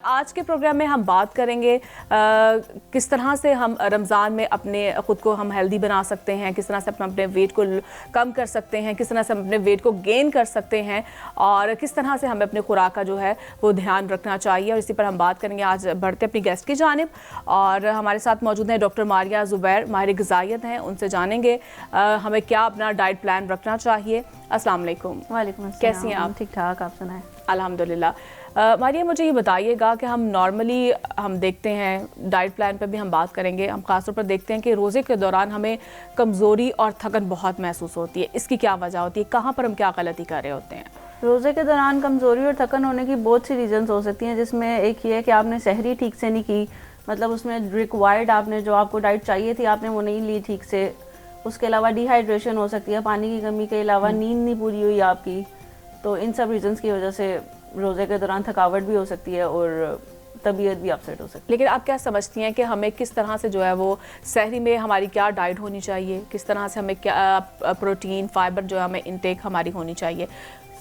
आज के प्रोग्राम में हम बात करेंगे किस तरह से हम रमज़ान में अपने ख़ुद को हम हेल्दी बना सकते हैं, किस तरह से अपने वेट को कम कर सकते हैं, किस तरह से हम अपने वेट को गेन कर सकते हैं और किस तरह से हमें अपने खुराक का जो है वो ध्यान रखना चाहिए। और इसी पर हम बात करेंगे। आज बढ़ते अपनी गेस्ट की जानिब और हमारे साथ मौजूद हैं डॉक्टर मारिया ज़ुबैर, माहिर ग़िज़ाइयत हैं। उनसे जानेंगे हमें क्या अपना डाइट प्लान रखना चाहिए। अस्सलाम वालेकुम। वालेकुम अस्सलाम। कैसी हैं आप? ठीक ठाक, आप सुनाएं? अल्हम्दुलिल्लाह। मारिया, मुझे ये बताइएगा कि हम नॉर्मली हम देखते हैं, डाइट प्लान पे भी हम बात करेंगे, हम खासतौर पर देखते हैं कि रोज़े के दौरान हमें कमज़ोरी और थकन बहुत महसूस होती है। इसकी क्या वजह होती है? कहाँ पर हम क्या गलती कर रहे होते हैं? रोज़े के दौरान कमज़ोरी और थकन होने की बहुत सी रीजंस हो सकती हैं, जिसमें एक ये है कि आपने सहरी ठीक से नहीं की, मतलब उसमें रिक्वायर्ड आपने जो आपको डाइट चाहिए थी आपने वो नहीं ली ठीक से। उसके अलावा डिहाइड्रेशन हो सकती है, पानी की कमी के अलावा नींद नहीं पूरी हुई आपकी। तो इन सब रीजंस की वजह से रोज़े के दौरान थकावट भी हो सकती है और तबीयत भी अपसेट हो सकती है। लेकिन आप क्या समझती हैं कि हमें किस तरह से जो है वो सहरी में हमारी क्या डाइट होनी चाहिए, किस तरह से हमें क्या प्रोटीन फाइबर जो है हमें इंटेक हमारी होनी चाहिए?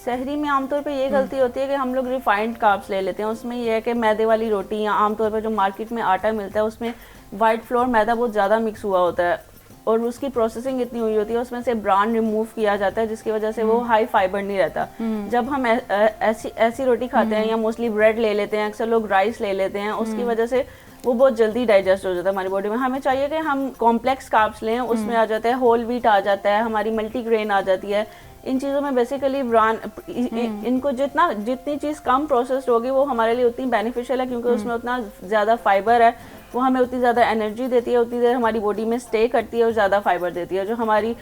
सहरी में आमतौर पे ये गलती होती है कि हम लोग रिफाइंड कार्ब्स ले लेते हैं। उसमें यह है कि मैदे वाली रोटी या आमतौर पर जो मार्केट में आटा मिलता है उसमें वाइट फ्लोर मैदा बहुत ज़्यादा मिक्स हुआ होता है और उसकी प्रोसेसिंग इतनी हुई होती है, उसमें से ब्रान रिमूव किया जाता है जिसकी वजह से वो हाई फाइबर नहीं रहता। जब हम ऐसी रोटी खाते हैं या मोस्टली ब्रेड ले लेते हैं, अक्सर लोग राइस ले लेते हैं, उसकी वजह से वो बहुत जल्दी डाइजेस्ट हो जाता है हमारी बॉडी में। हमें चाहिए कि हम कॉम्प्लेक्स कार्ब्स लें, उसमें आ जाता है होल व्हीट आ जाता है, हमारी मल्टीग्रेन आ जाती है। इन चीज़ों में बेसिकली ब्रान इनको जितनी चीज़ कम प्रोसेस्ड होगी वो हमारे लिए उतनी बेनिफिशियल है, क्योंकि उसमें उतना ज़्यादा फाइबर है, वो हमें उतनी ज़्यादा एनर्जी देती है, उतनी देर हमारी बॉडी में स्टे करती है और ज़्यादा फाइबर देती है, जो हमारी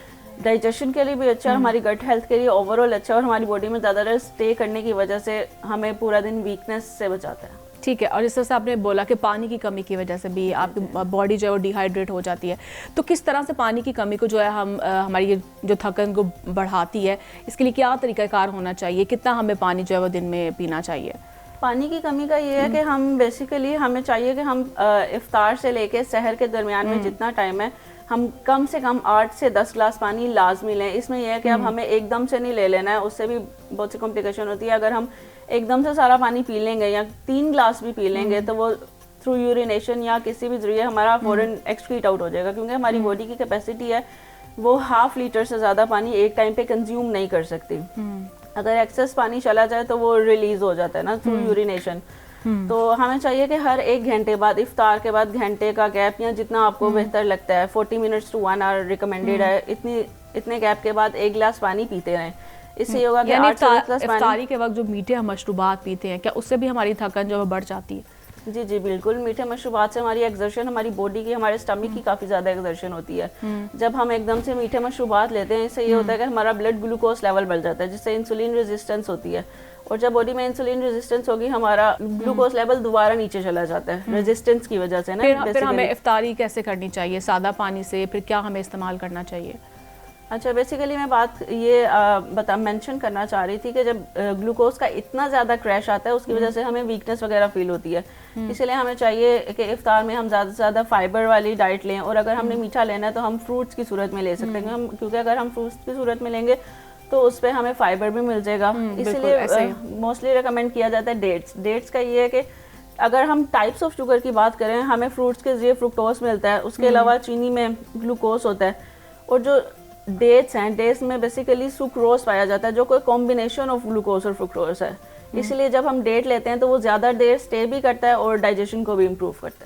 डाइजेशन के लिए भी अच्छा है, हमारी गट हेल्थ के लिए ओवरऑल अच्छा है और हमारी बॉडी में ज़्यादा देर स्टे करने की वजह से हमें पूरा दिन वीकनेस से बचाता है। ठीक है। और इस तरह से आपने बोला कि पानी की कमी की वजह से भी आपकी बॉडी जो है वो डिहाइड्रेट हो जाती है, तो किस तरह से पानी की कमी को जो है हम हमारी ये जो थकन को बढ़ाती है, इसके लिए क्या तरीक़ाकार होना चाहिए? कितना हमें पानी जो है वो दिन में पीना चाहिए? पानी की कमी का ये है कि हम बेसिकली हमें चाहिए कि हम इफ्तार से लेके सहर के दरमियान में जितना टाइम है हम कम से कम 8 से 10 ग्लास पानी लाजमी लें। इसमें यह है कि अब हमें एकदम से नहीं ले लेना है, उससे भी बहुत सी कॉम्प्लिकेशन होती है। अगर हम एकदम से सारा पानी पी लेंगे या 3 ग्लास भी पी लेंगे तो वो थ्रू यूरिनेशन या किसी भी जरिए हमारा फौरन एक्सक्रीट आउट हो जाएगा, क्योंकि हमारी बॉडी की कैपेसिटी है वो 1/2 लीटर से ज़्यादा पानी एक टाइम पे कंज्यूम नहीं कर सकती। अगर एक्सेस पानी चला जाए तो वो रिलीज हो जाता है ना थ्रू यूरिनेशन। तो हमें चाहिए कि हर 1 घंटे बाद, इफ्तार के बाद घंटे का गैप या जितना आपको बेहतर लगता है, 40 मिनट्स टू 1 आवर रिकमेंडेड है, इतने गैप के बाद 1 गिलास पानी पीते रहें। इससे होगा कि 8 से 10 ग्लास पानी। इफ्तारी के वक्त जो मीठे मशरूबात पीते हैं, क्या उससे भी हमारी थकन जो है बढ़ जाती है? जी जी बिल्कुल, मीठे मशरूबात से हमारी एक्सर्शन, हमारी बॉडी की, हमारे स्टमक की काफ़ी ज़्यादा एक्सर्शन होती है। जब हम एकदम से मीठे मशरूबात लेते हैं, इससे ये होता है कि हमारा ब्लड ग्लूकोज लेवल बढ़ जाता है, जिससे इंसुलिन रेजिस्टेंस होती है, और जब बॉडी में इंसुलिन रेजिस्टेंस होगी हमारा ग्लूकोज लेवल दोबारा नीचे चला जाता है रेजिस्टेंस की वजह से ना। फिर हमें इफ्तारी कैसे करनी चाहिए? सादा पानी से? फिर क्या हमें इस्तेमाल करना चाहिए? अच्छा, बेसिकली मैं बात ये मेंशन करना चाह रही थी कि जब ग्लूकोज का इतना ज़्यादा क्रैश आता है उसकी वजह से हमें वीकनेस वगैरह फील होती है। इसलिए हमें चाहिए कि इफ्तार में हम ज़्यादा से ज़्यादा फाइबर वाली डाइट लें, और अगर हमने मीठा लेना है तो हम फ्रूट्स की सूरत में ले सकते हैं, क्योंकि अगर हम फ्रूट्स की सूरत में लेंगे तो उस पर हमें फाइबर भी मिल जाएगा। इसलिए मोस्टली रिकमेंड किया जाता है डेट्स का ये है कि अगर हम टाइप्स ऑफ शुगर की बात करें, हमें फ्रूट्स के जरिए फ्रुक्टोज मिलता है, उसके अलावा चीनी में ग्लूकोज होता है, और जो डेट्स हैं, डेट्स में बेसिकली सुक्रोज पाया जाता है जो कोई कॉम्बिनेशन ऑफ ग्लूकोज और फ्रुक्टोज है। इसलिए जब हम डेट लेते हैं तो वो ज़्यादा देर स्टे भी करता है और डाइजेशन को भी इम्प्रूव करता है।